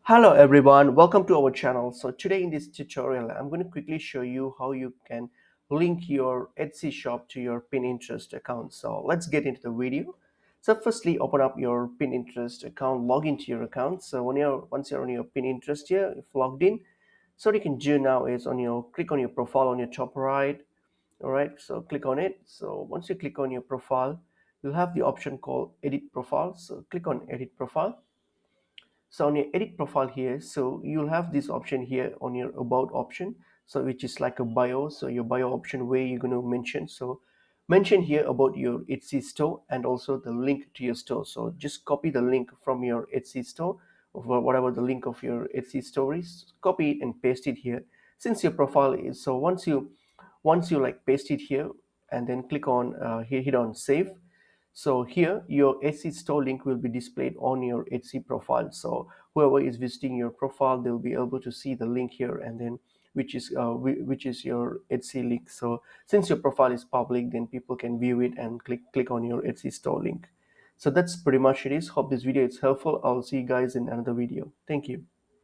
Hello everyone, welcome to our channel. So today in this tutorial, I'm going to quickly show you how you can link your Etsy shop to your Pinterest account. So let's get into the video. So firstly, open up your Pinterest account, log into your account. So once you're on your Pinterest here, if logged in, so what you can do now is click on your profile on your top right. All right, so click on it. So once you click on your profile, you'll have the option called edit profile. So click on edit profile. So on your edit profile here, so you'll have this option here on your about option, so which is like a bio. So your bio option where you're going to mention, so mention here about your Etsy store and also the link to your store. So just copy the link from your Etsy store, or whatever the link of your Etsy store is, copy it and paste it here. Since your profile is, so once you like paste it here and then click on here, hit on save. So here your Etsy store link will be displayed on your Etsy profile. So whoever is visiting your profile, they'll be able to see the link here, and then which is your Etsy link. So since your profile is public, then people can view it and click on your Etsy store link. So that's pretty much it is. Hope this video is helpful. I'll see you guys in another video. Thank you.